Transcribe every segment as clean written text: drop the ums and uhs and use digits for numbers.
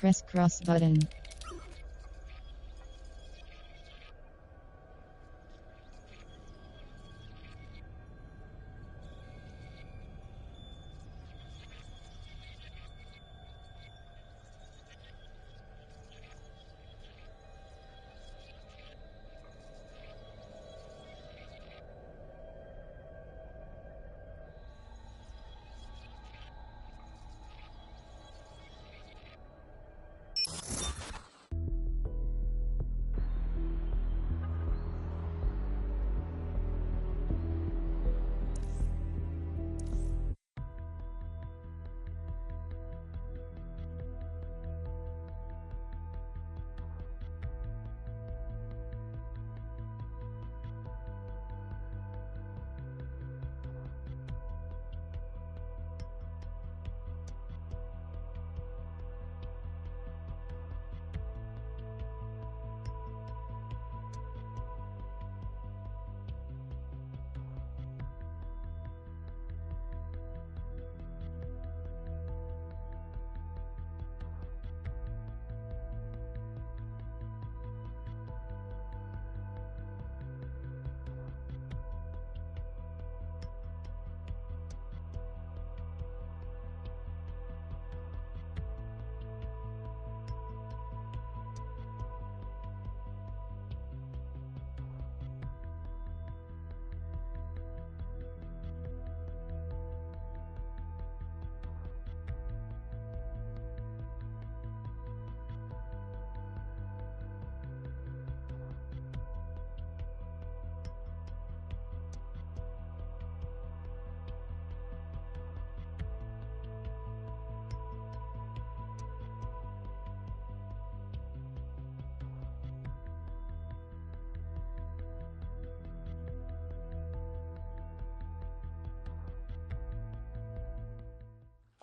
press cross button.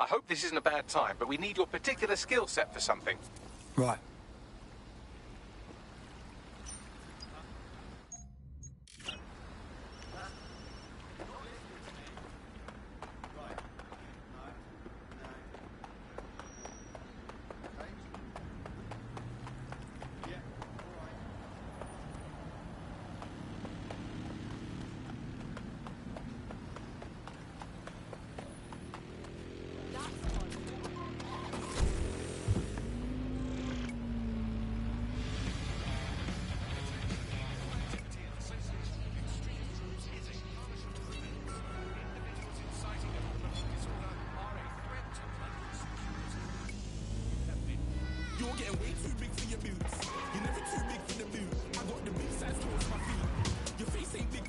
I hope this isn't a bad time, but we need your particular skill set for something. Right. You're getting way too big for your boots. You're never too big for the boot. I got the boot size towards my feet. Your face ain't big.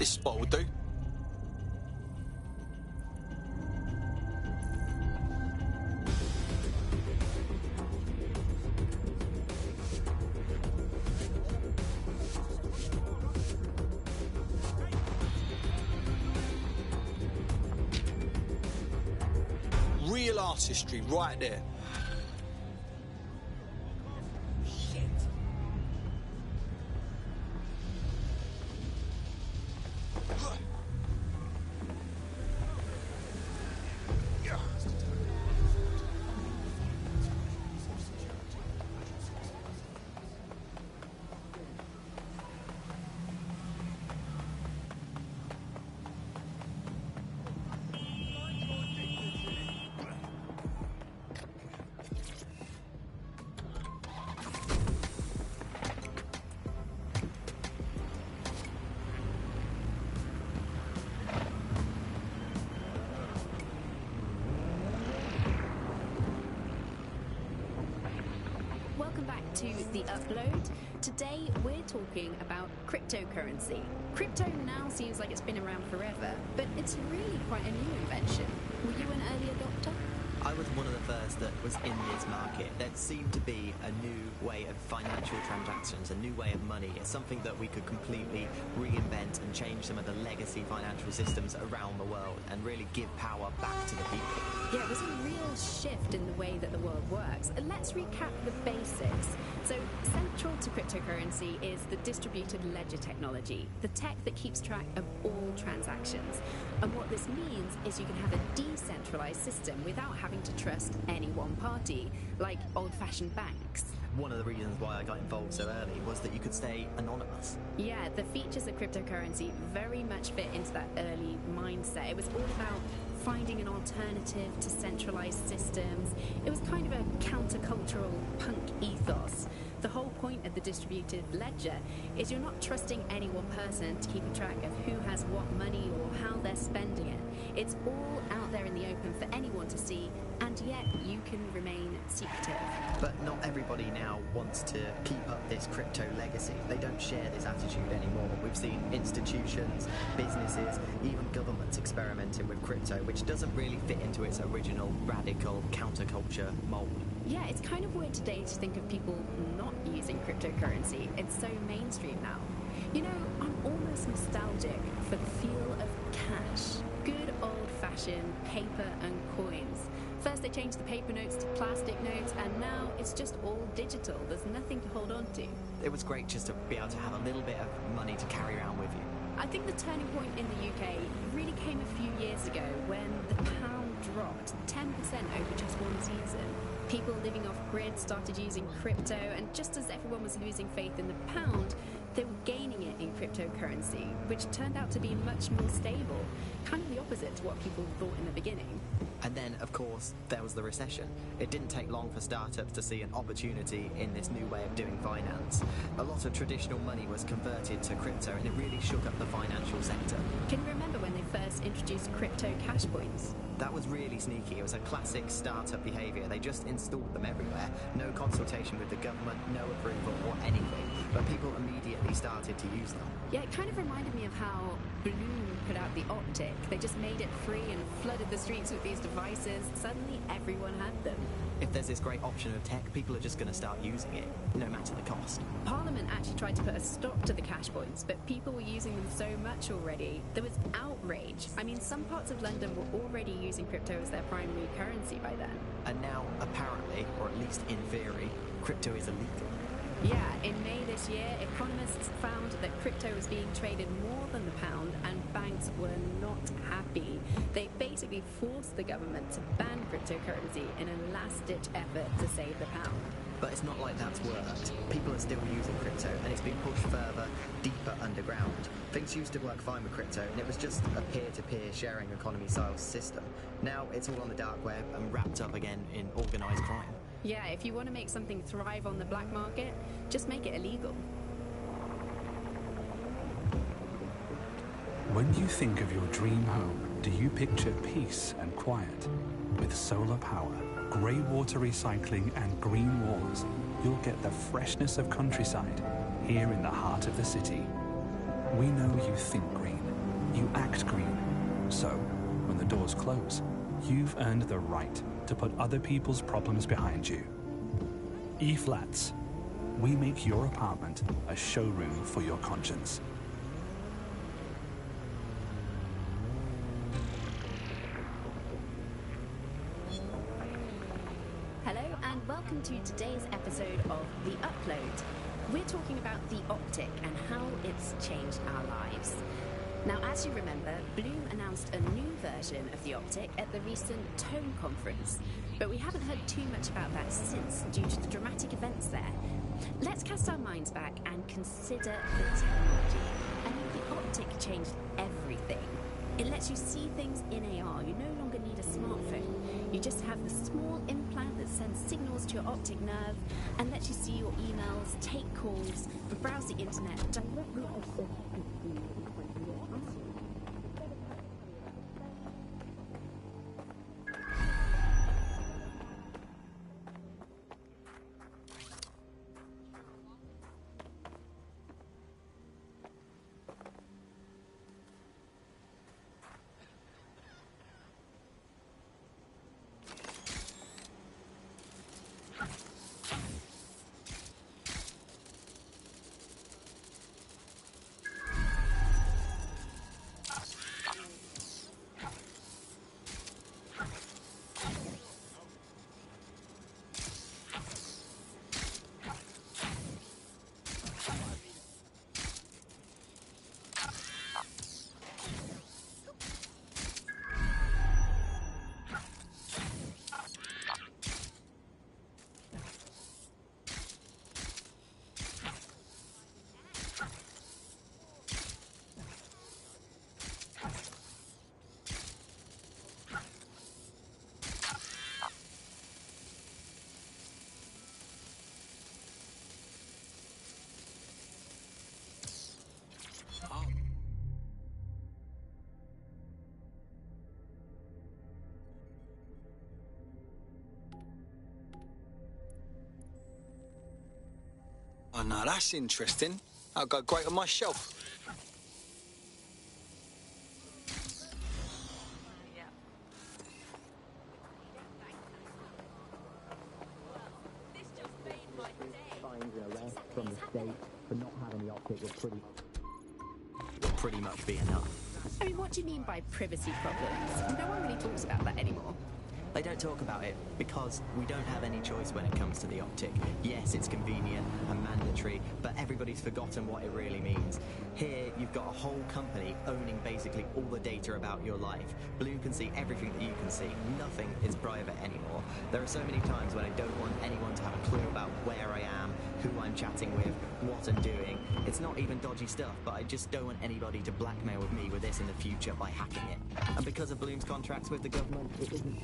This spot will do. Real artistry right there. To The Upload. Today we're talking about cryptocurrency. Crypto now seems like it's been around forever, but it's really quite a new invention. Were you an early adopter? I was one of the first that was in this market. There seemed to be a new way of financial transactions, a new way of money. It's something that we could completely reinvent and change some of the legacy financial systems around the world and really give power back to the people. Yeah, it was a real shift in the way that the world works. Let's recap the basics. So, central to cryptocurrency is the distributed ledger technology, the tech that keeps track of all transactions. And what this means is you can have a decentralized system without having to trust any one party, like old-fashioned banks. One of the reasons why I got involved so early was that you could stay anonymous. Yeah, the features of cryptocurrency very much fit into that early mindset. It was all about finding an alternative to centralized systems. It was kind of a countercultural punk ethos. The whole point of the distributed ledger is you're not trusting any one person to keep a track of who has what money or how they're spending it. It's all out there in the open for anyone to see, and yet you can remain secretive. But not everybody now wants to keep up this crypto legacy. They don't share this attitude anymore. We've seen institutions, businesses, even governments experimenting with crypto, which doesn't really fit into its original radical counterculture mold. Yeah, it's kind of weird today to think of people not using cryptocurrency. It's so mainstream now. You know, I'm almost nostalgic for the feel of cash. Good old-fashioned paper and coins. First they changed the paper notes to plastic notes, and now it's just all digital. There's nothing to hold on to. It was great just to be able to have a little bit of money to carry around with you. I think the turning point in the UK really came a few years ago when the pound dropped 10% over just one season. People living off grid started using crypto, and just as everyone was losing faith in the pound, they were gaining it in cryptocurrency, which turned out to be much more stable, kind of the opposite to what people thought in the beginning. And then, of course, there was the recession. It didn't take long for startups to see an opportunity in this new way of doing finance. A lot of traditional money was converted to crypto, and it really shook up the financial sector. Can you remember when they first introduced crypto cash points? That was really sneaky. It was a classic startup behaviour. They just installed them everywhere. No consultation with the government, no approval or anything. But people immediately started to use them. Yeah, it kind of reminded me of how Bloom put out the Optic. They just made it free and flooded the streets with these devices. Suddenly everyone had them. If there's this great option of tech, people are just going to start using it, no matter the cost. Parliament actually tried to put a stop to the cash points, but people were using them so much already. There was outrage. I mean, some parts of London were already using crypto as their primary currency by then. And now, apparently, or at least in theory, crypto is illegal. Yeah, in May this year, economists found that crypto was being traded more than the pound, and banks were not happy. They basically forced the government to ban cryptocurrency in a last-ditch effort to save the pound. But it's not like that's worked. People are still using crypto, and it's been pushed further, deeper underground. Things used to work fine with crypto, and it was just a peer-to-peer sharing economy-style system. Now it's all on the dark web and wrapped up again in organised crime. Yeah, if you want to make something thrive on the black market, just make it illegal. When you think of your dream home, do you picture peace and quiet? With solar power, grey water recycling and green walls, you'll get the freshness of countryside here in the heart of the city. We know you think green, you act green. So, when the doors close, you've earned the right to put other people's problems behind you. E-Flats. We make your apartment a showroom for your conscience. Hello and welcome to today's episode of The Upload. We're talking about the Optic and how it's changed our lives. Now, as you remember, Bloom announced a new version of the Optic at the recent Tone conference, but we haven't heard too much about that since due to the dramatic events there. Let's cast our minds back and consider the technology. I mean, the Optic changed everything. It lets you see things in AR. You no longer need a smartphone. You just have the small implant that sends signals to your optic nerve and lets you see your emails, take calls, and browse the internet directly as if you see it. Oh, no, that's interesting. I'll go great on my shelf. Fines and arrests from the state for not having the Optic will pretty much be enough. I mean, what do you mean by privacy problems? No one really talks about that anymore. They don't talk about it because we don't have any choice when it comes to the Optic. Yes, it's convenient and mandatory, but everybody's forgotten what it really means. Here, you've got a whole company owning basically all the data about your life. Bloom can see everything that you can see. Nothing is private anymore. There are so many times when I don't want anyone to have a clue about where I am, who I'm chatting with, what I'm doing. It's not even dodgy stuff, but I just don't want anybody to blackmail with me with this in the future by hacking it. And because of Bloom's contracts with the government, it isn't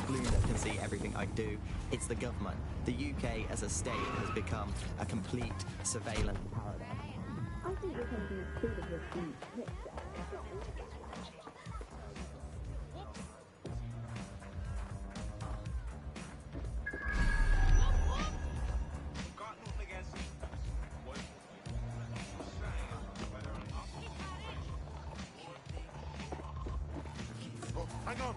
Bloom that can see everything I do. It's the government. The UK as a state has become a complete surveillance paradigm. I think you're going to be clear of this picture. Hang on.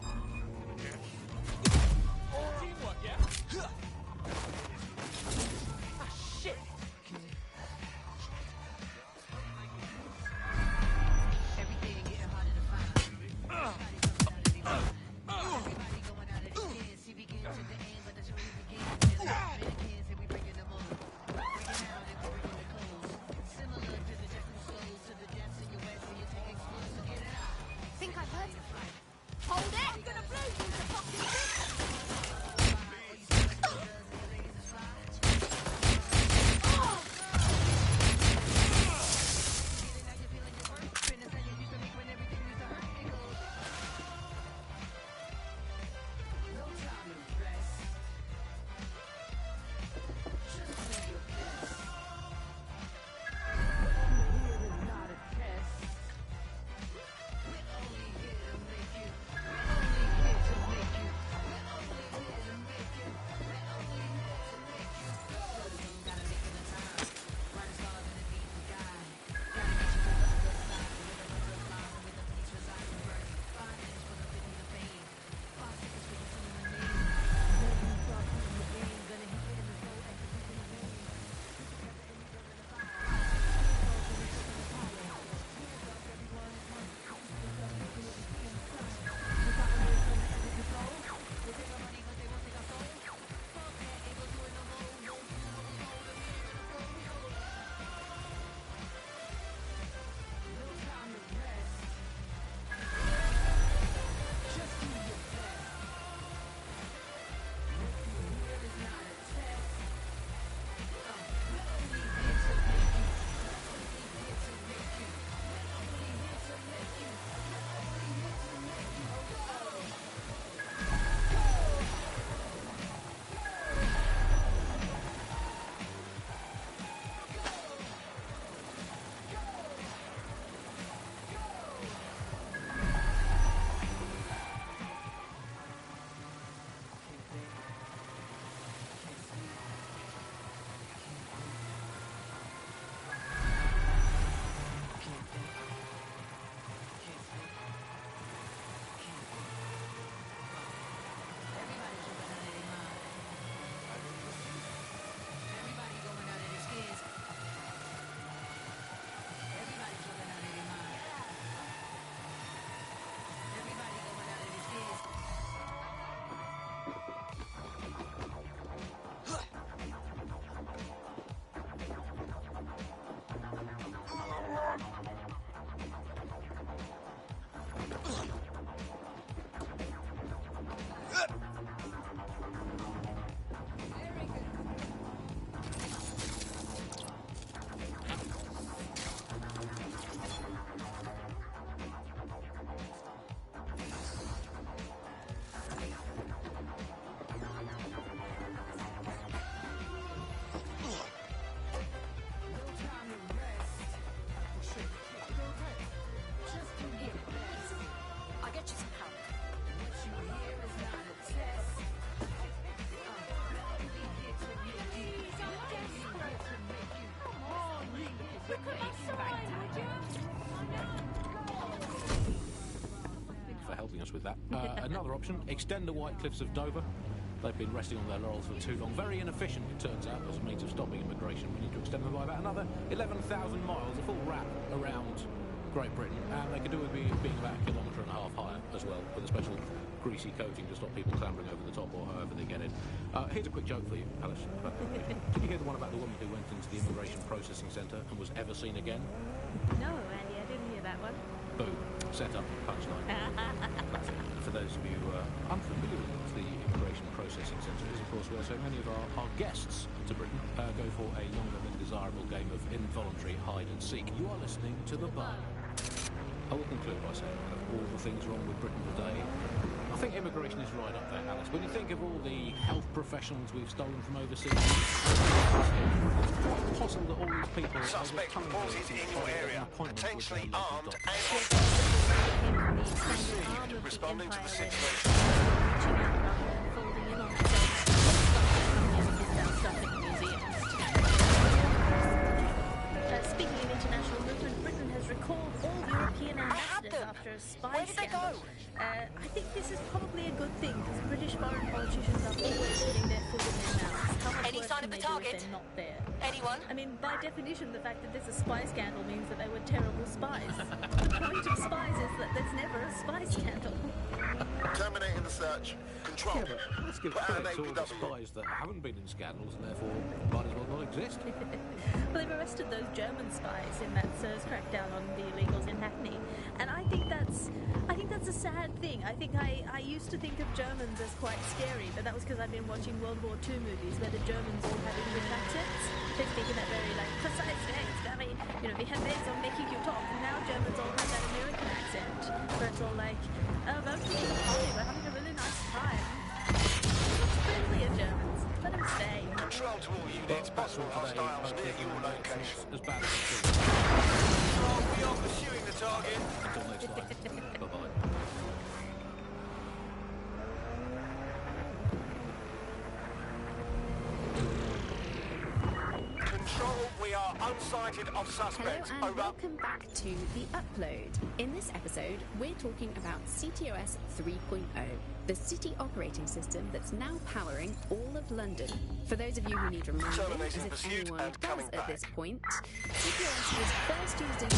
Teamwork, yeah? Ah, shit! Everything getting harder to find. Everybody going out of the kids. He begins at the end, but the story begins. Many kids, and we breaking them all. Breaking out and we're breaking the codes. Similar to the different souls, to the depths in your west, and you take explosive. Get it out. Think I've heard. Hold it! Another option, extend the White Cliffs of Dover. They've been resting on their laurels for too long. Very inefficient, it turns out, as a means of stopping immigration. We need to extend them by about another 11,000 miles, a full wrap around Great Britain. And they could do with being about a kilometre and a half higher as well, with a special greasy coating to stop people clambering over the top or however they get in. Here's a quick joke for you, Alice. Did you hear the one about the woman who went into the immigration processing centre and was ever seen again? No, Andy, I didn't hear that one. Boom. Set up. Punchline. Classic. For those of you unfamiliar with what the immigration processing centre is, of course, where so many of our guests to Britain go for a longer than desirable game of involuntary hide and seek. You are listening to The Bar. I will conclude by saying that of all the things wrong with Britain today, I think immigration is right up there, Alice. When you think of all the health professionals we've stolen from overseas, it's quite possible that all these people... Suspect reported in your area, potentially armed and... Received, responding to the situation. Speaking of international movement, Britain has recalled all European ambassadors after a spy scandal. I think this is probably a good thing, because British foreign politicians are always putting their foot in their mouths. How much worse can they do if they're not there? Anyone? I mean, by definition, the fact that there's a spy scandal means that they were terrible spies. The point of spies is that there's never a spy scandal. Terminating the search. Control. Yeah, but let's give credit to all the spies that haven't been in scandals and therefore might as well not exist. Well, they've arrested those German spies in that SIRS crackdown on the illegals in Hackney, and I think that's a sad thing. I think I used to think of Germans as quite scary, but that was because I've been watching World War II movies where the Germans all have English accents. They speak in that very precise text. I mean, we have ways of making you talk, and now Germans all have that American accent where it's all like, oh, vote for the party, we're having a really nice time. Friendlier Germans. Let them stay. Control to all units, possible hostiles near your location. As bad as it Control, we are pursuing the target. Until next time. Bye-bye. Control, we are unsighted of suspects. Hello and Over. welcome back to The Upload. In this episode, we're talking about CTOS 3.0, the city operating system that's now powering all of London. For those of you who need reminding, as if anyone does at this point, CTOS was first used in the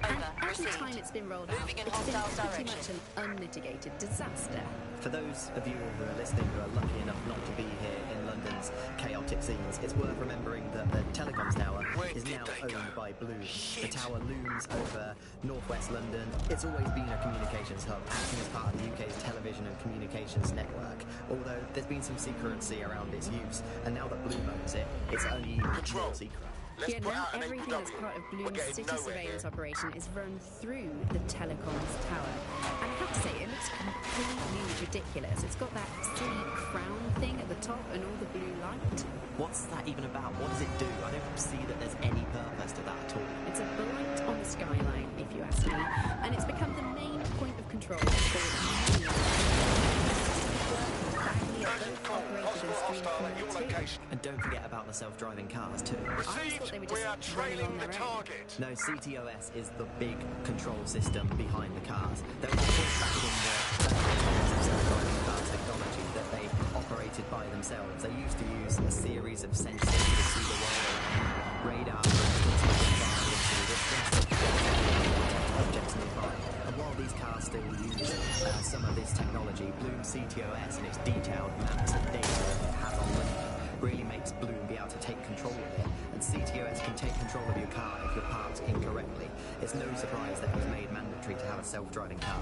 and every time it's been rolled out, it's been pretty much an unmitigated disaster. For those of you who are listening who are lucky enough not to be here in London's chaotic scenes, it's worth remembering that the telecoms tower is now owned by Bloom. The tower looms over northwest London. It's always been a communications hub, acting as part of the UK's television and communications network, although there's been some secrecy around its use, and now that Bloom owns it, it's only more secret. Yeah, now everything that's part of Bloom's city surveillance operation is run through the telecoms tower. And I have to say, it looks completely ridiculous. It's got that silly crown thing at the top and all the blue light. What's that even about? What does it do? I don't see that there's any purpose to that at all. It's a blight on the skyline, if you ask me, and it's become the main point of control for many and don't forget about the self-driving cars too. Received, we are trailing the target. No, CTOS is the big control system behind the cars. There was a point back in the self-driving car technology that they operated by themselves. They used to use a series of sensors to see the world around, radar, objects nearby. And while these cars still use some of this technology, Bloom CTOS and its detailed maps and data it has on them really makes Bloom be able to take control of it. And CTOS can take control of your car if you're parked incorrectly. It's no surprise that it was made mandatory to have a self-driving car.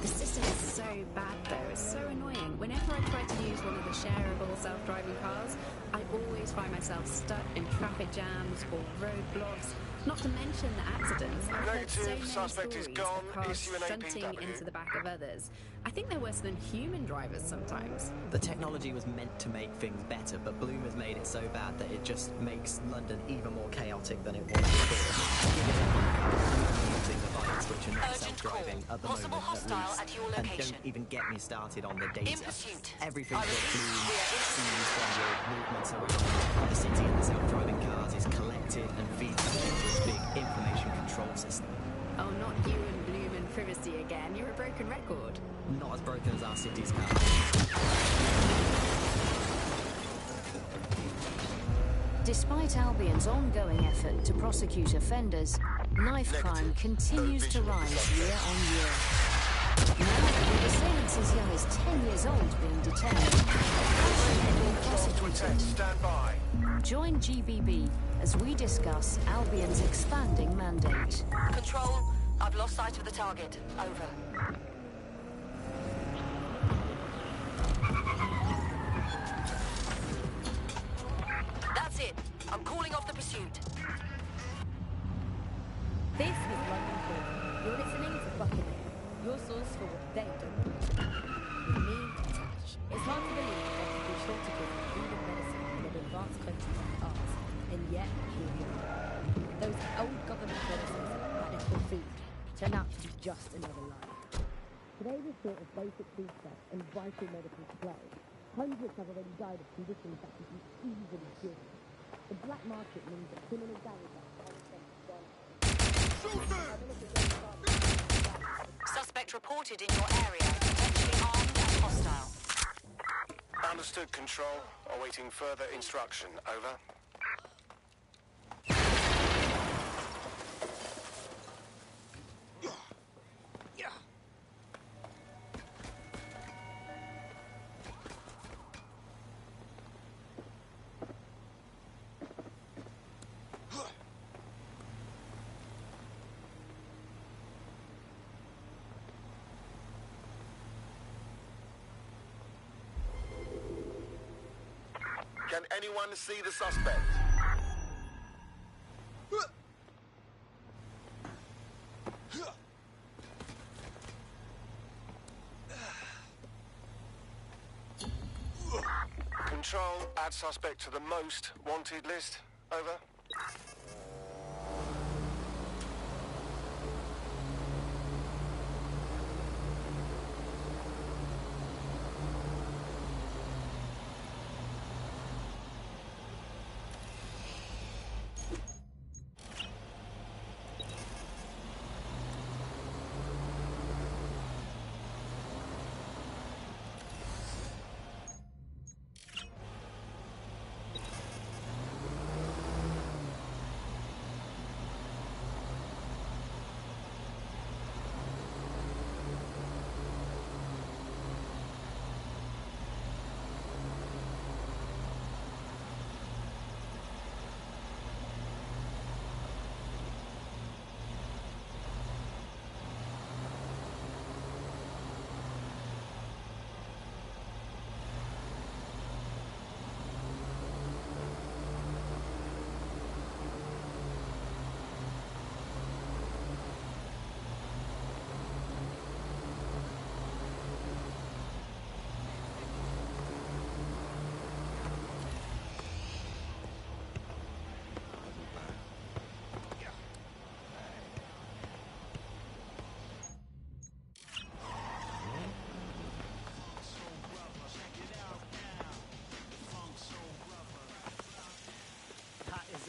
The system is so bad though, it's so annoying. Whenever I try to use one of the shareable self-driving cars, I always find myself stuck in traffic jams or roadblocks. Not to mention the accidents. I've heard so many Suspect is stories gone. of cars Issue an stunting APW. into the back of others. I think they're worse than human drivers sometimes. The technology was meant to make things better, but Bloom has made it so bad that it just makes London even more chaotic than it was before. Using the light switch and not self-driving at the Possible moment, hostile at least. at your And location. don't even get me started on the data. In pursuit. Everything I that repeat, Bloom we are in sees from your movements around the city and the self-driving cars is collected and feeds back into this big information control system. Oh, not you and Bloom and privacy again. You're a broken record. Not as broken as our city's cars. Despite Albion's ongoing effort to prosecute offenders, knife crime continues to rise year on year. Now, with assailants as young as 10 years old being detained, being prosecuted. Stand by. Join GBB as we discuss Albion's expanding mandate. Control, I've lost sight of the target. Over. That's it. I'm calling off the pursuit. This is London Calling. You're listening to Buccaneer, your source for what they don't know. With me, Tash. It's hard to believe that there could be shortages of food and medicine in an advanced country like ours, and yet here we are. Those old government promises about plentiful food turn out to be just another lie. Today we're short of basic foodstuffs and vital medical supplies. Hundreds have already died of conditions that can be easily cured. The black market means that criminal gangs are Suspect reported in your area, potentially armed and hostile. Understood, Control. Awaiting further instruction. Over. Can anyone see the suspect? Control, add suspect to the most wanted list. Over.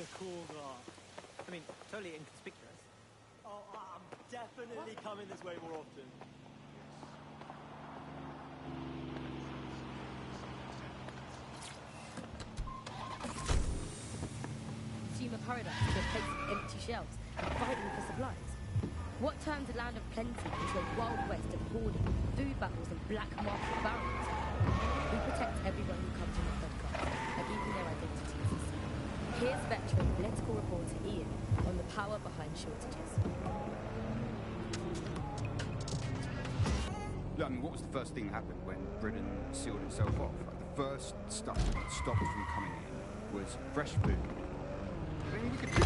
A cool guy. I mean, totally inconspicuous. Oh, I'm definitely coming this way more often. Consumer paradise to a place of empty shelves and fighting for supplies. What turns a land of plenty into a wild west of hoarding, food battles and black market barons? We protect everyone who comes on the podcast and even their identities. Here's veteran political reporter Ian on the power behind shortages. Look, I mean, what was the first thing that happened when Britain sealed itself off? Like, the first stuff that stopped from coming in was fresh food. I mean, we could do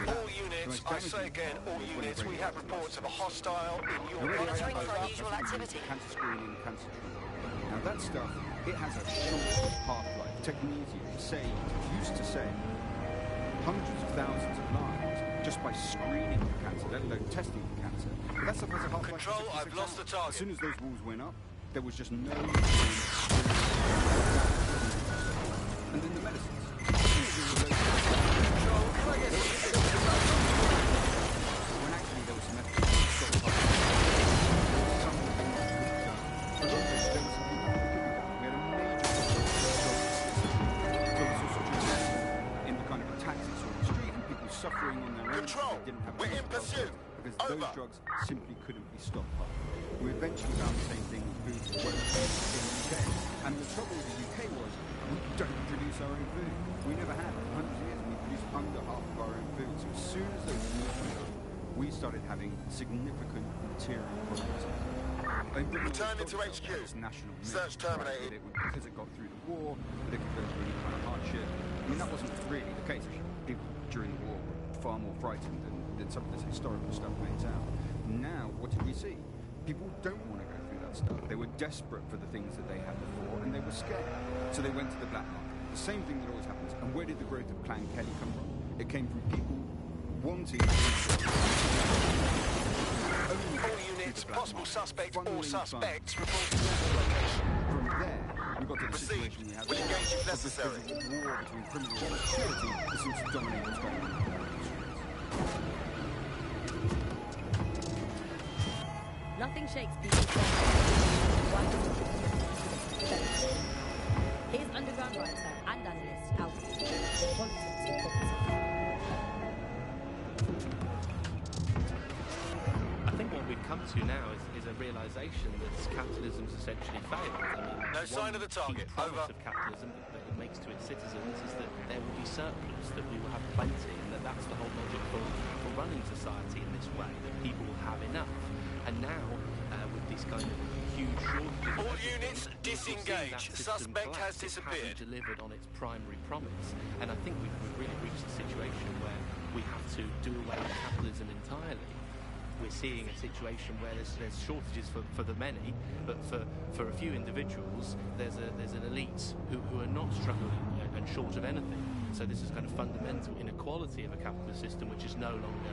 all units, I say again, all units, we have reports of a hostile in your area. Monitoring for unusual activity. Cancer screening, cancer treatment. Now that stuff, it has a short half-life. Technetium saved, used to save hundreds of thousands of lives just just by screening for cancer, let alone testing for cancer. But that stuff has a half-life of Control, 66 I've lost the hours. target. As soon as those walls went up, there was just no... And then the medicines. Control, can I get When actually there was some evidence to stop some of the things that could be done. There was some things that could be done. We had a major problem in the kind of attacks that saw on the street and people suffering on their own. Control, They didn't have we're in pursuit. because Over. those drugs simply couldn't be stopped by. We eventually found the same thing with food in the UK. And the trouble with the UK was we don't produce our own food. We never have. For 100 years we produced under half of our own food. So as soon as those wars went on, we started having significant material problems. Returning to HQ. National Search terminated. Because it got through the war, that it could go through any kind of hardship. I mean, that wasn't really the case. People during the war were far more frightened than some of this historical stuff makes out. Now, what did we see? People don't want to go through that stuff. They were desperate for the things that they had before, and they were scared. So they went to the black market. The same thing that always happens. And where did the growth of Clan Kelly come from? It came from people wanting... All units, possible suspect or suspects reported to the location. From there, we got to the situation we have We'll engage if necessary. There's a war between criminals and security that seems to dominate what's going on. Nothing shakes people's Here's underground writer and analyst Alfie. Politics and property. I think what we've come to now is a realisation that capitalism's essentially failed. I mean, No sign of the target. key promise Over. of capitalism that it makes to its citizens is that there will be surplus, that we will have plenty, and that's the whole logic for running society in this way, that people will have enough. And now, with these kind of huge shortages... All units, disengage. Suspect has disappeared. It hasn't delivered on its primary promise. And I think we've really reached a situation where we have to do away with capitalism entirely. We're seeing a situation where there's shortages for the many, but for a few individuals, there's an elite who are not struggling and short of anything. So this is kind of fundamental inequality of a capitalist system, which is no longer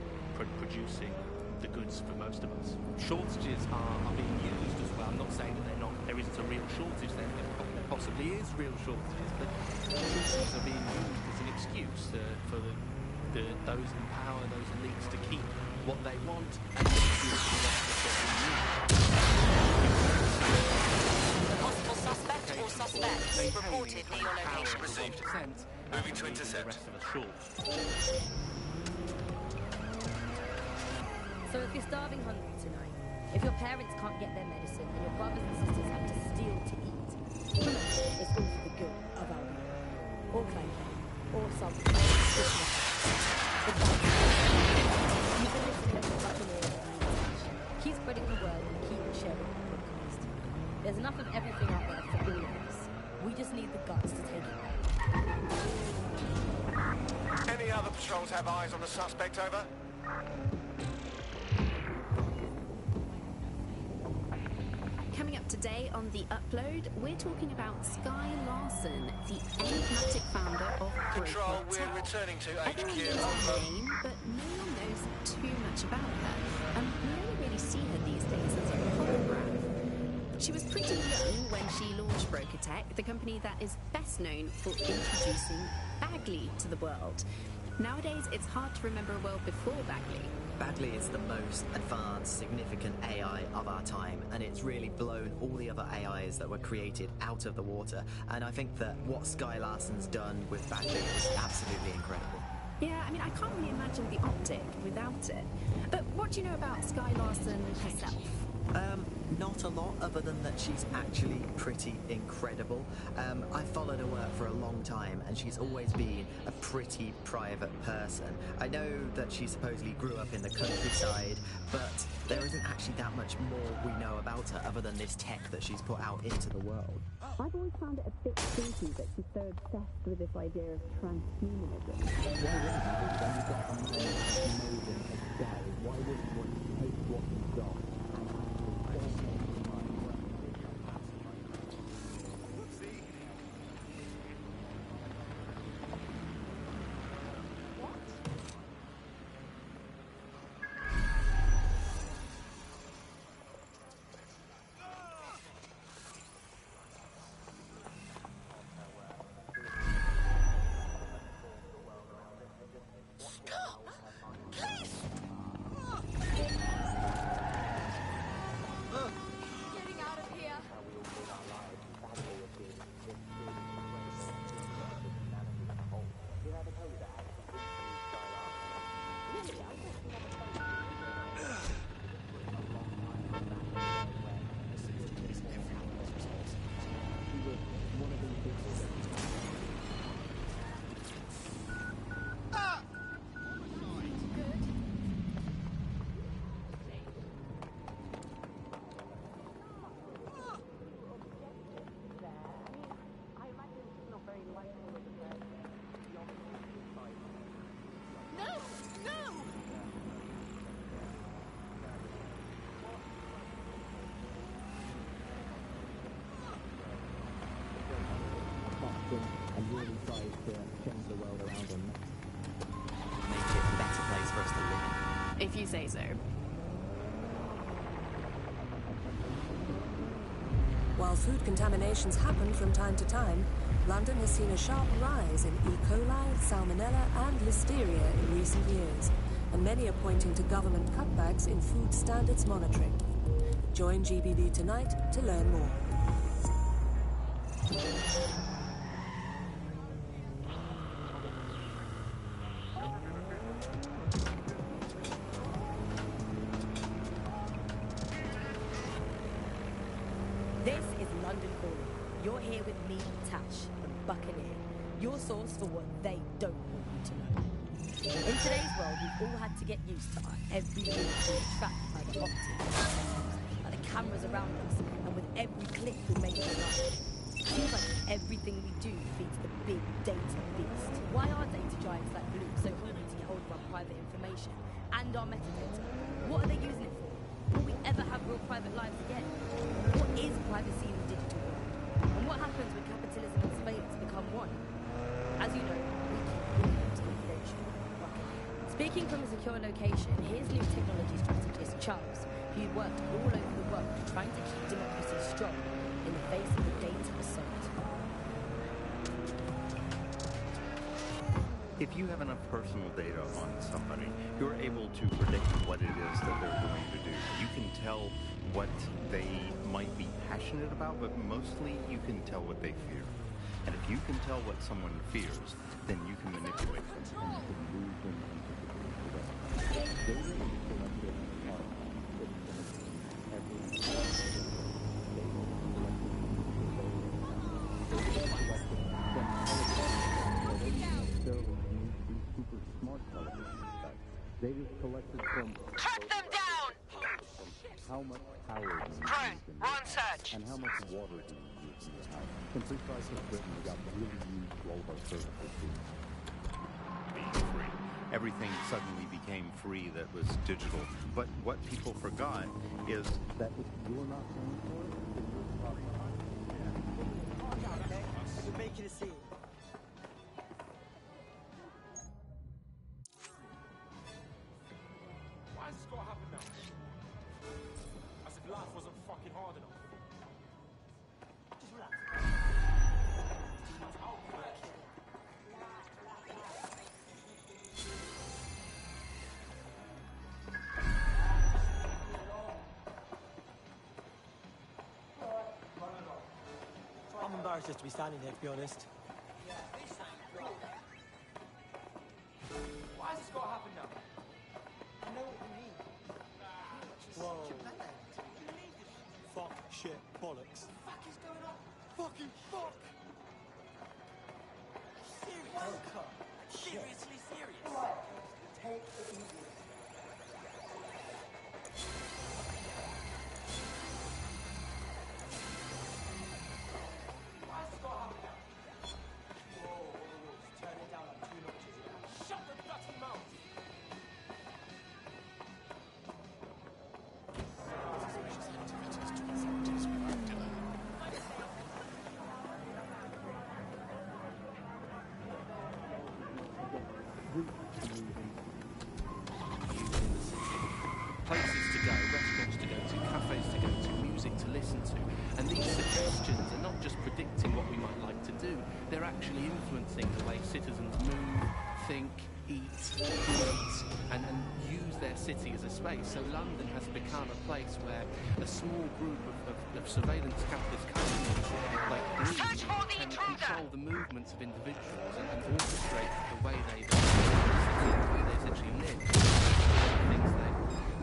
producing the goods for most of us. Shortages are being used as well. I'm not saying that there isn't a real shortage. There possibly is real shortages, but shortages are being used as an excuse for those in power, those elites, to keep what they want and not do the rest of what we need. Possible suspect or suspects reported near your location. Received. Moving to intercept. The rest of us short. So if you're starving hungry tonight, if your parents can't get their medicine and your brothers and sisters have to steal to eat, remember, it's all for the good of Albion. Or Clank, or something. You've been listening to Buccaneers and keep spreading the word and keep sharing the podcast. There's enough of everything out there for all of us. We just need the guts to take it back. Any other patrols have eyes on the suspect, over? Coming up today on The Upload, we're talking about Sky Larson, the enigmatic founder of Control, Broadcast. we're returning to Everyone HQ. knows her name, but no one knows too much about her. We only really see her these days as a holograph. She was pretty young when she launched Brokertech, the company that is best known for introducing Bagley to the world. Nowadays, it's hard to remember a world before Bagley. Bagley is the most advanced, significant AI of our time, and it's really blown all the other AIs that were created out of the water. And I think that what Sky Larson's done with Bagley is absolutely incredible. Yeah, I mean, I can't really imagine the optic without it. But what do you know about Sky Larson herself? Not a lot, other than that she's actually pretty incredible. I followed her work for a long time, and she's always been a pretty private person. I know that she supposedly grew up in the countryside, but there isn't actually that much more we know about her other than this tech that she's put out into the world. I've always found it a bit creepy that she's so obsessed with this idea of transhumanism. Why wouldn't you? When you've got a mind as amazing as Sky, why wouldn't you take what you've got and If you say so. While food contaminations happen from time to time, London has seen a sharp rise in E. coli, salmonella and listeria in recent years, and many are pointing to government cutbacks in food standards monitoring. Join GBB tonight to learn more. This is London Calling. You're here with me, Tash, the Buccaneer, your source for what they don't want you to know. In today's world, we've all had to get used to our every move being tracked by the optics, by the cameras around us, and with every click we make in life. It seems like everything we do feeds the big data beast. Why are data giants like Blue so hungry to get hold of our private information and our metadata? What are they using it for? Will we ever have real private lives again? What is privacy in the digital world? And what happens when capitalism and surveillance become one? As you know, we keep brilliant information. Speaking from a secure location, here's new technology strategist Charles, who worked all over the world trying to keep democracy strong in the face of the data assault. If you have enough personal data on somebody, you're able to predict what it is that they're going to do. You can tell what they might be passionate about, but mostly you can tell what they fear. And if you can tell what someone fears, then you can manipulate them. And you can move them into the super smart television sets. Data is collected from Track them down! how much power do you use in Run search! and how much water do you use in your house. Simply Price has written about really used to all of our services being free. Everything suddenly became free that was digital. But what people forgot is that if you're not paying for it, then you're not. You're making a scene. Why has this got to happen now? As if life wasn't fucking hard enough. Just relax. I'm embarrassed just to be standing here, to be honest. Why has this got to happen now? I know what you mean. Whoa. Fuck, shit, bollocks. What the fuck is going on? Fucking fuck! Seriously serious? Take it easy. Why has this got to happen now? Whoa, turn it down like 2 notches. Shut the dirty mouth! Places to go, restaurants to go to, cafes to go to, music to listen to. And these suggestions are not just predicting what we might like to do, they're actually influencing the way citizens move, think, eat, create, and use their city as a space. So London has become a place where a small group of surveillance capitalist companies like Blue can control the movements of individuals and orchestrate the way they essentially live, the things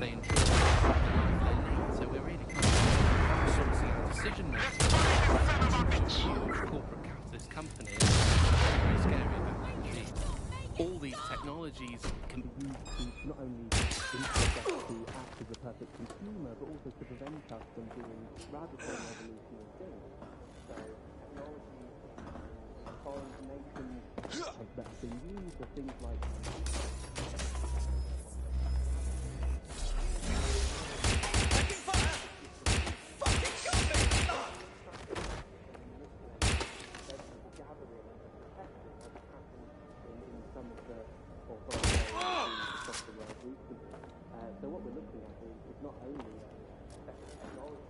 they enjoy, the life they lead. So we're really kind of outsourcing our decision making to a huge corporate capitalist company. And it's very scary about that indeed. All these technologies can be used to not only influence us to act as a perfect consumer, but also to prevent us from doing radical revolutionary things. So technology and foreign information that have been used are things like some of the authorities across the world recently. So what we're looking at is not only better technology,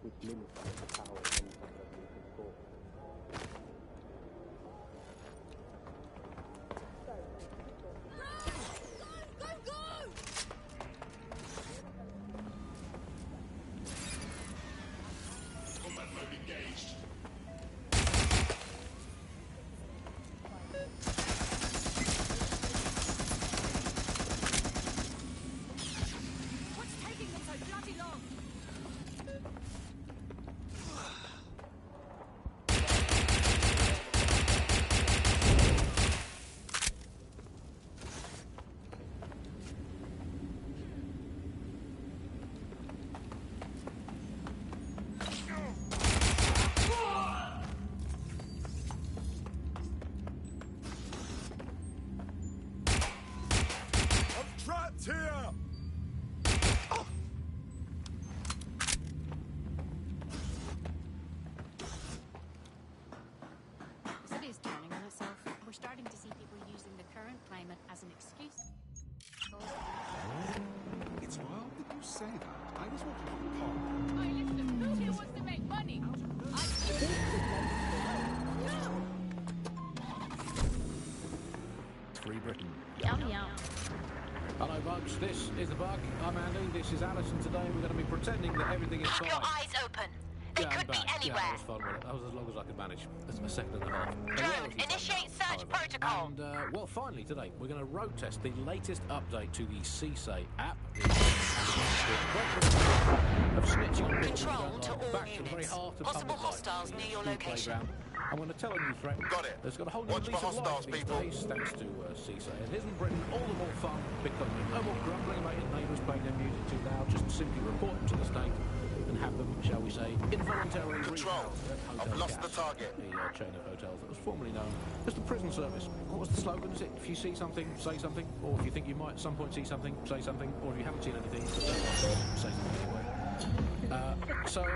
which limits the power of any kind of revolution force. The city is turning on itself. We're starting to see people using the current climate as an excuse. It's wild that you say that. I was walking in the park. Hey, listen, who here wants to make money? Free Britain. Yum yum. Hello, Bugs. This is the Bug. I'm Andy. This is Alison. Today we're going to be pretending that everything is fine. Keep your eyes open. They Yeah, could be anywhere. Yeah, that was fun, wasn't it? That was as long as I could manage. That's a second and a half. Drone, initiate search protocol. And, well, finally today, we're going to road test the latest update to the CSA app. Of snitching on Control to all back to the very units. heart of Possible public life, hostiles the near your school location. playground. I'm going to tell a new threat. Got it. There's got a whole new Watch lease for of life hostiles, these people. days, thanks to CSA. It isn't Britain all the more fun because no more grumbling about your neighbours playing their music too loud. Just simply report them to the state and have them, shall we say, involuntarily Control. I've lost the target. The chain of hotels that was formerly known as the prison service. What was the slogan? Is it, if you see something, say something, or if you think you might at some point see something, say something, or if you haven't seen anything, say something anyway.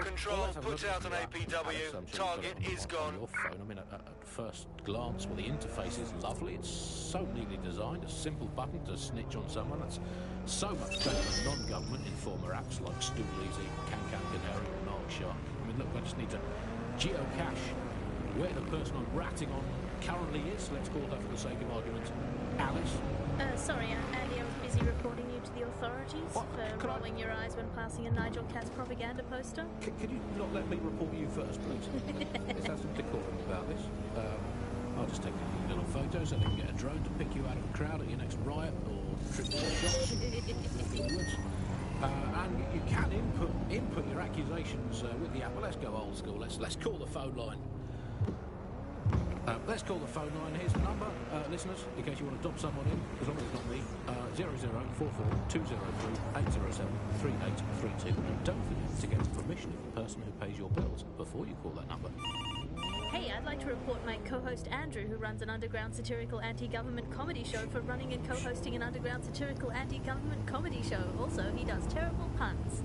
Control, put out an APW. Target is gone. Your phone. I mean, at first glance, well, the interface is lovely. It's so neatly designed. A simple button to snitch on someone. That's so much better than non-government informer apps like Stool-Easy, Can-Can Canary, or Narc Shark. I mean, look, I just need to geocache where the person I'm ratting on currently is. Let's call that, for the sake of argument, Alice. Sorry, Andy, I was busy reporting you to the authorities for rolling your eyes when passing a Nigel Cass propaganda poster. Could you not let me report you first, please? Let's have some decorum about this. I'll just take a little photo so they can get a drone to pick you out of a crowd at your next riot or trip to the shops in the woods. And you can input your accusations with the app. Well, let's go old school. Let's call the phone line. Let's call the phone line. Here's the number, listeners, in case you want to dob someone in, as long as it's not me. 0044 203 807 3832. And don't forget to get the permission of the person who pays your bills before you call that number. Hey, I'd like to report my co-host Andrew, who runs an underground satirical anti-government comedy show, for running and co-hosting an underground satirical anti-government comedy show. Also, he does terrible puns.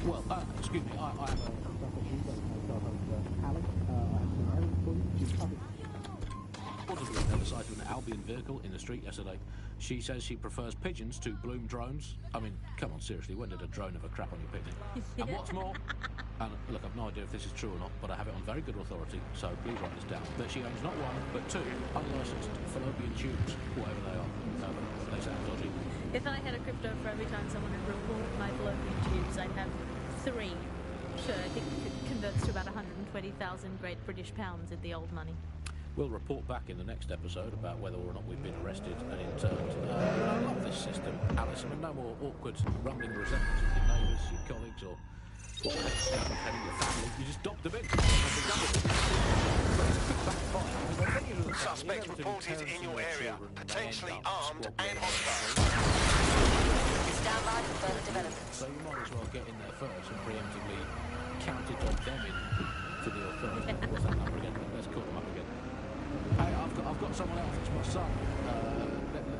Well, excuse me, I have a... Audibly on the other side of an Albion vehicle in the street yesterday. She says she prefers pigeons to Bloom drones. I mean, come on, seriously, when did a drone ever crap on your picnic? And what's more, and look, I've no idea if this is true or not, but I have it on very good authority, so please write this down, that she owns not one, but two unlicensed fallopian tubes, whatever they are. They sound dodgy. If I had a crypto for every time someone had reported my fallopian tubes, I'd have 3. Sure, I think it converts to about 120,000 Great British pounds in the old money. We'll report back in the next episode about whether or not we've been arrested and interned. I love this system, Alice. I mean, no more awkward rumbling resentments with your neighbours, your colleagues, or heading your family. You just dock them in. Suspect reported in your area. Potentially armed and hostile. Stand by for further developments. So you might as well get in there first and preemptively counter-dog them in to the authority. What's that number again? Let's call them up again. Hey, I've got someone else. It's my son.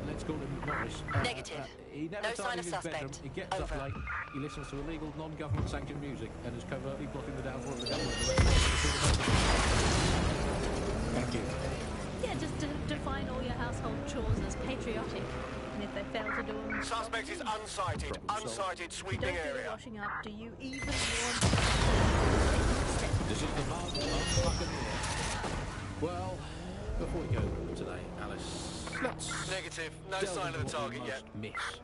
Let's call him Morris. Negative. He never No sign of tidies his suspect. bedroom. He gets up late. He listens to illegal, non-government sanctioned music and is covertly blocking the downfall of the government. patriotic. And if they fail to do them... Suspect is unsighted. Unsighted, sweeping Don't do the area. washing up. Do you even want... This is the Buccaneer. Well, before we go today, Alice, let's... Negative. No delve sign of into the what we target yet. most miss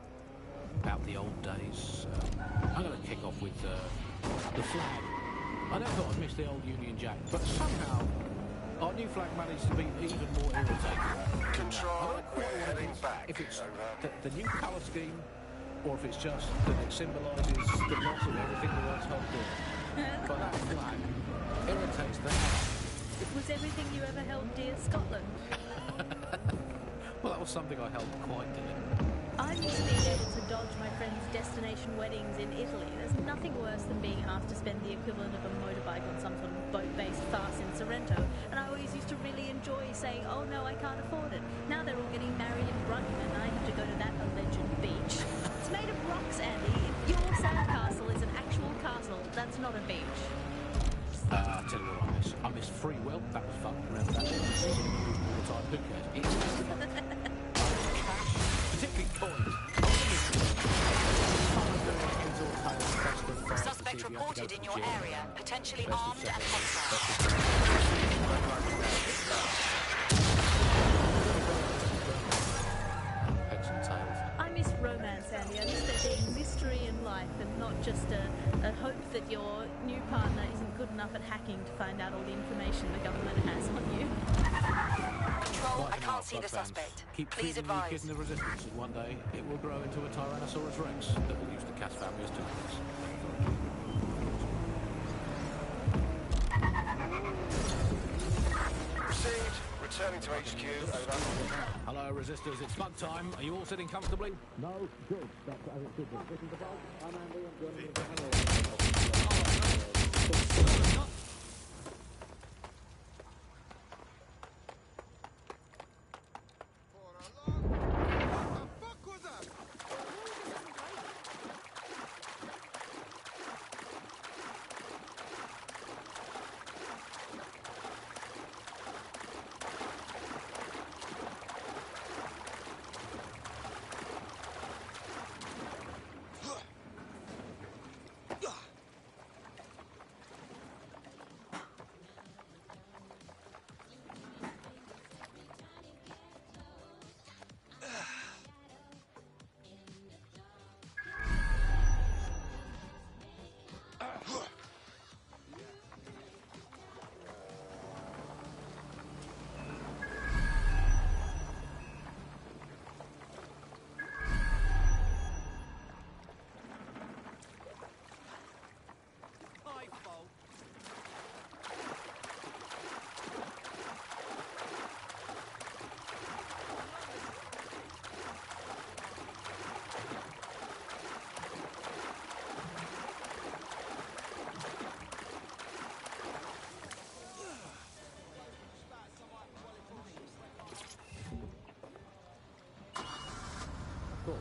about the old days. I'm going to kick off with the flag. I never thought I'd miss the old Union Jack, but somehow our new flag managed to be even more irritating. Control, we're heading back. If it's the new colour scheme, or if it's just that it symbolises the loss of everything we once held dear. But that flag irritates the hell. Was everything you ever held dear Scotland? Well, that was something I held quite dear. I'm used to being able to dodge my friends' destination weddings in Italy. There's nothing worse than being asked to spend the equivalent of a motorbike on some sort of boat-based farce in Sorrento, and I always used to really enjoy saying, oh no, I can't afford it. Now they're all getting married in Brighton, and I have to go to that alleged beach. It's made of rocks, Andy. If your sandcastle is an actual castle, that's not a beach. I'll tell you what I miss free will. That was fun. Remember that? All the time. Who cares? It's cash, particularly coins. Suspect reported in your area, potentially armed and hostile. Heads and tails. I miss romance, Andy. I miss there being mystery in life and not just a hope that your new partner isn't good enough at hacking to find out all the information the government has on you. Control, I can't see the suspect. Keep Please feeding the advise. kid in the resistance, and one day it will grow into a Tyrannosaurus Rex that will use the Cass family as toothpicks. Received. Returning to HQ. Over. Hello, resistors. It's bug time. Are you all sitting comfortably? No, good. That's as it should be. This is the bug. I'm Andy. I'm joining the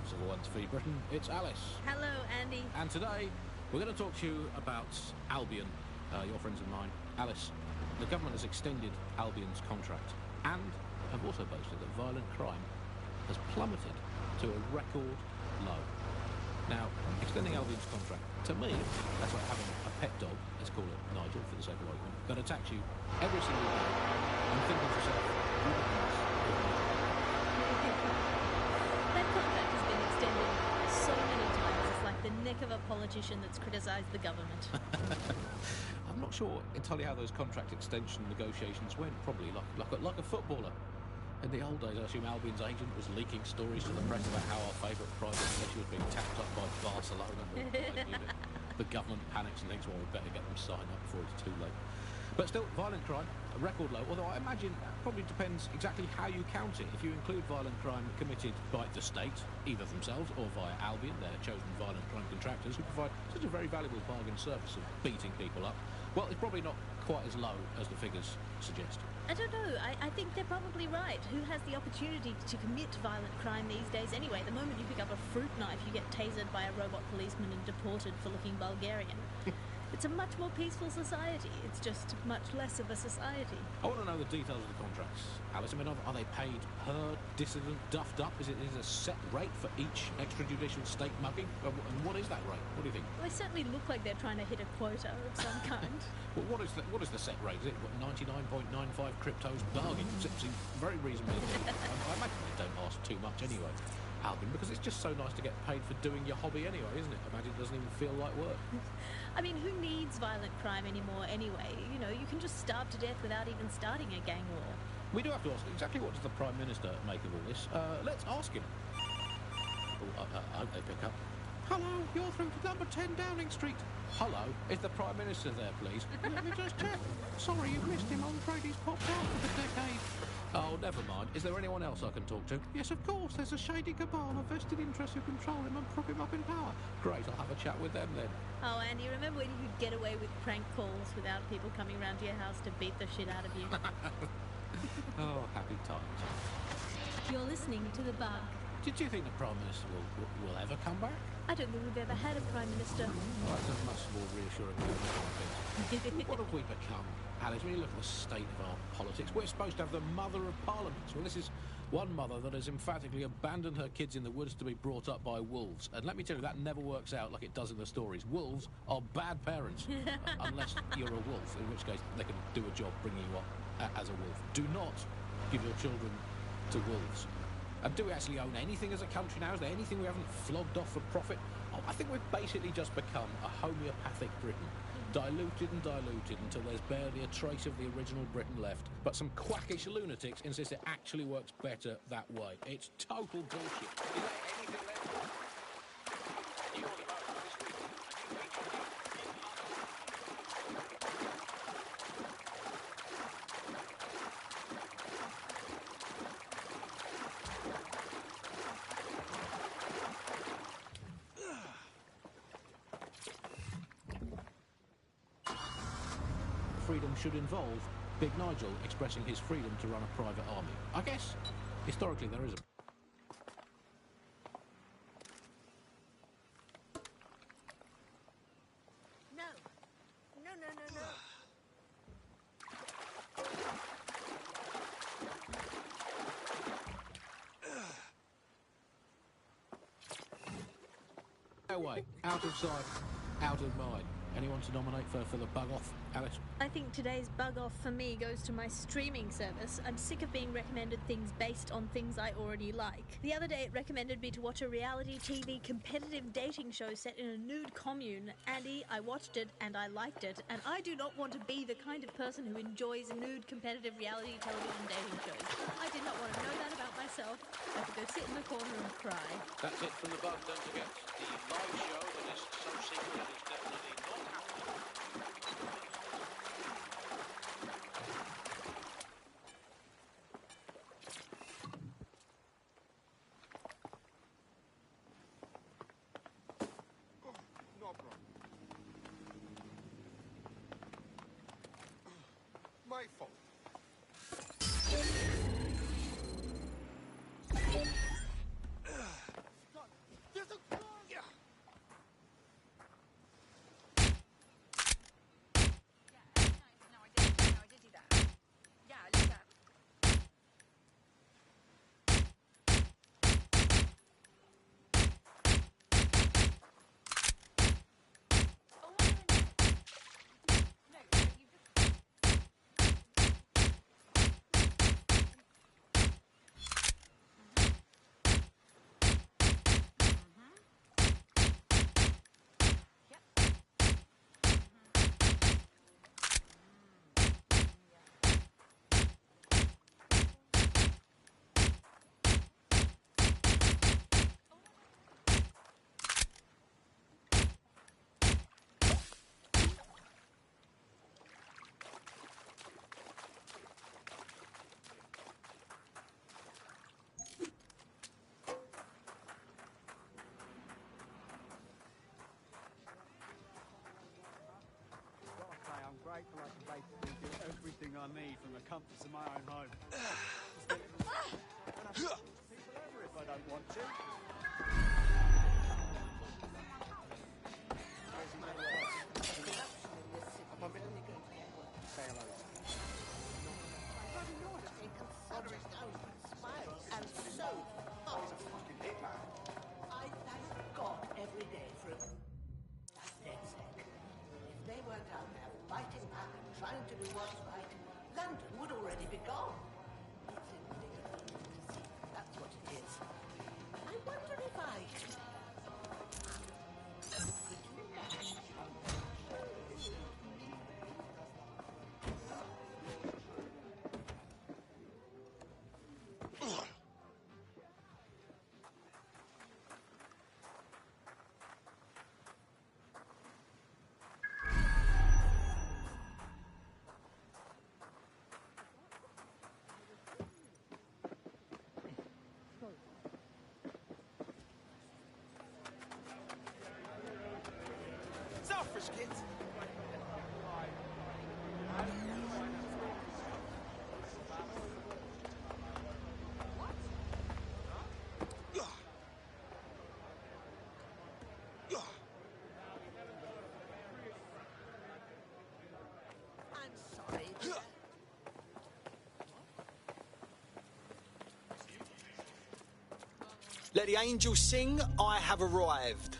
Civil One's Free Britain, it's Alice. Hello, Andy. And today, we're going to talk to you about Albion, your friends and mine. Alice, the government has extended Albion's contract and have also boasted that violent crime has plummeted to a record low. Now, extending Albion's contract, to me, that's like having a pet dog, let's call it Nigel for the sake of argument, that attacks you every single day and thinking to yourself, That contract has been extended so many times. It's like the neck of a politician that's criticised the government. I'm not sure entirely how those contract extension negotiations went. Probably like a footballer. In the old days, I assume Albion's agent was leaking stories to the press about how our favourite private military was being tapped up by Barcelona. The government panics and thinks, well, we better get them signed up before it's too late. But still, violent crime, a record low, although I imagine that probably depends exactly how you count it. If you include violent crime committed by the state, either themselves or via Albion, their chosen violent crime contractors who provide such a very valuable bargain service of beating people up, well, it's probably not quite as low as the figures suggest. I don't know. I think they're probably right. Who has the opportunity to commit violent crime these days anyway? The moment you pick up a fruit knife, you get tasered by a robot policeman and deported for looking Bulgarian. It's a much more peaceful society. It's just much less of a society. I want to know the details of the contracts, Alice. I mean, are they paid per dissident duffed up? Is it a set rate for each extrajudicial state mugging? And what is that rate? What do you think? Well, they certainly look like they're trying to hit a quota of some kind. Well, what is the set rate? Is it 99.95 cryptos bargain? Seems very reasonable. I imagine they don't ask too much anyway, Albion, because it's just so nice to get paid for doing your hobby anyway, isn't it? I imagine it doesn't even feel like work. I mean, who needs violent crime anymore anyway? You know, you can just starve to death without even starting a gang war. We do have to ask exactly what does the Prime Minister make of all this. Let's ask him. Oh, I hope they pick up. Hello, you're through to number 10 Downing Street. Hello, is the Prime Minister there, please? Let me just check. Sorry, you've missed him. I'm afraid he's popped out for the decade. Oh, never mind. Is there anyone else I can talk to? Yes, of course. There's a shady cabal of vested interests who control him and prop him up in power. Great, I'll have a chat with them then. Oh, Andy, remember when you could get away with prank calls without people coming round to your house to beat the shit out of you? Oh, happy times. You're listening to The Bug. Did you think the Prime Minister will ever come back? I don't think we've ever had a Prime Minister. Oh, that's a much more reassuring thing. What have we become, Alice? When you look at the state of our politics, we're supposed to have the mother of parliaments. Well, this is one mother that has emphatically abandoned her kids in the woods to be brought up by wolves. And let me tell you, that never works out like it does in the stories. Wolves are bad parents, unless you're a wolf, in which case they can do a job bringing you up as a wolf. Do not give your children to wolves. And do we actually own anything as a country now? Is there anything we haven't flogged off for profit? Oh, I think we've basically just become a homeopathic Britain. Diluted and diluted until there's barely a trace of the original Britain left. But some quackish lunatics insist it actually works better that way. It's total bullshit. Is there anything left? You all about this week. Freedom should involve Big Nigel expressing his freedom to run a private army. I guess, historically, there is a... No. No, no, no, no. Away, out of sight, out of mind. Anyone to nominate for the bug off, Alice? I think today's bug off for me goes to my streaming service. I'm sick of being recommended things based on things I already like. The other day it recommended me to watch a reality TV competitive dating show set in a nude commune. Andy, I watched it and I liked it, and I do not want to be the kind of person who enjoys nude competitive reality television dating shows. I did not want to know that about myself. I could go sit in the corner and cry. That's it from the bug. Don't forget, the live show that is so secret is definitely not happening. No problem. My fault. There's a... Yeah. No, I did do that. Yeah, I did that. I'm grateful I can basically do everything I need from the comforts of my own home. And I can talk to people over if I don't want to. Spiral and so fast. I thank God every day for a dead sec. If they weren't out there fighting back and trying to do what's right, London would already be gone. It's indignant to see. That's what it is. I wonder if I could... Selfish kids. I'm sorry. Let the angels sing, I have arrived.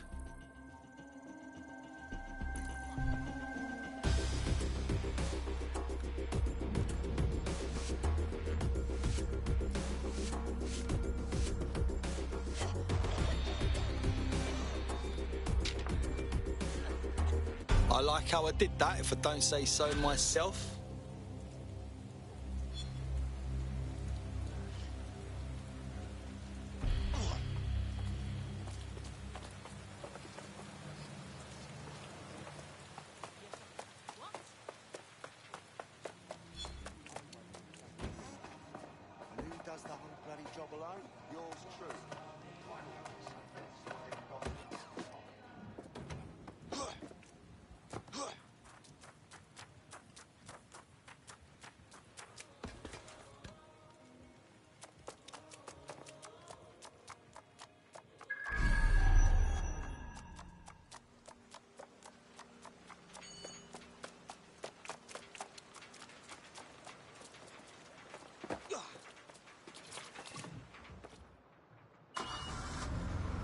I like how I did that, if I don't say so myself. And who does the whole bloody job alone? Yours true.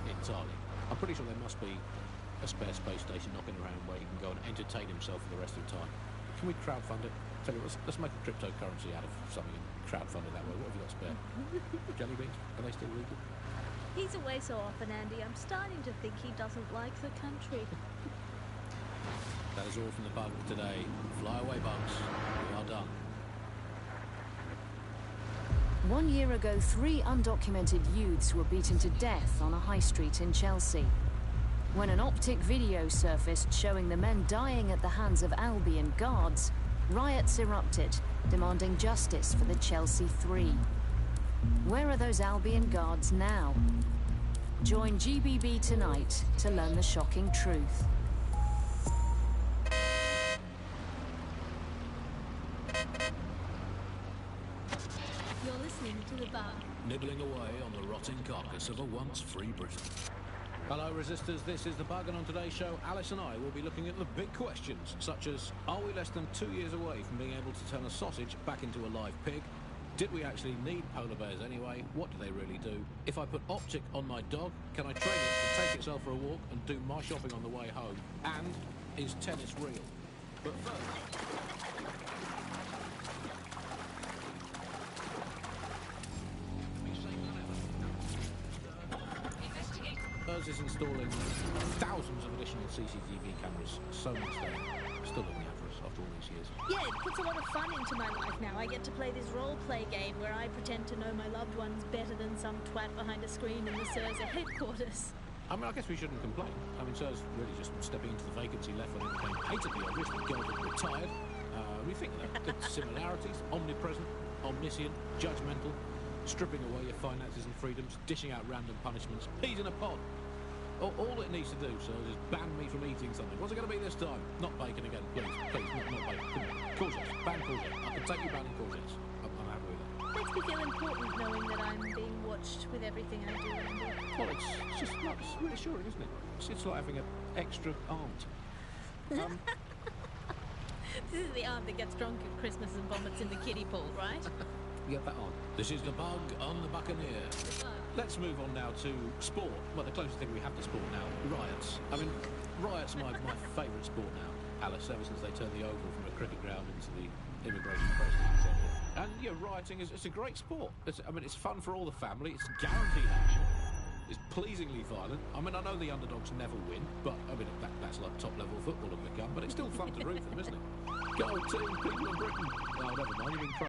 Entirely. I'm pretty sure there must be a spare space station knocking around where he can go and entertain himself for the rest of the time. Can we crowdfund it? Tell you what, let's make a cryptocurrency out of something and crowdfund it that way. What have you got spare? Jelly beans? Are they still legal? He's away so often, Andy. I'm starting to think he doesn't like the country. That is all from the bug today. Fly away, bugs. We are done. 1 year ago, 3 undocumented youths were beaten to death on a high street in Chelsea. When an optic video surfaced showing the men dying at the hands of Albion guards, riots erupted, demanding justice for the Chelsea 3. Where are those Albion guards now? Join GBB tonight to learn the shocking truth. You're listening to The Bug. Nibbling away on the rotting carcass of a once free Britain. Hello, Resistors. This is The Bug, and on today's show, Alice and I will be looking at the big questions, such as, are we less than 2 years away from being able to turn a sausage back into a live pig? Did we actually need polar bears anyway? What do they really do? If I put optic on my dog, can I train it to take itself for a walk and do my shopping on the way home? And is tennis real? But first... Buzz is installing thousands of additional CCTV cameras. So much there. Still looking out for us after all these years. Yeah, it puts a lot of fun into my life now. I get to play this role-play game where I pretend to know my loved ones better than some twat behind a screen in the SIRSA headquarters. I mean, I guess we shouldn't complain. I mean, SIRS really just stepping into the vacancy left when it became patently obvious that Gelb had retired. We think there are good similarities. Omnipresent, omniscient, judgmental, stripping away your finances and freedoms, dishing out random punishments, peas in a pod. All it needs to do, SIRS, is ban me from eating something. What's it going to be this time? Not bacon again, please. Please, not bacon. Courgettes. Ban courgette. I can take you banning courgettes. I'm happy with that. Makes me feel important knowing that I'm being watched with everything I do. Well, it's just not, it's reassuring, isn't it? It's like having an extra aunt. This is the aunt that gets drunk at Christmas and vomits in the kiddie pool, right? Get that on. This is the bug on the Buccaneer. Let's move on now to sport. Well, the closest thing we have to sport now, riots. I mean, riots are my favourite sport now, Alice, ever since they turned the oval from a cricket ground into the immigration process, etc. And, yeah, rioting is a great sport. It's fun for all the family. It's guaranteed action. It's pleasingly violent. I mean, I know the underdogs never win, but, I mean, that's like top-level football have become, but it's still fun to root for them, isn't it? Go team, people of Britain. Oh, never mind, you didn't try.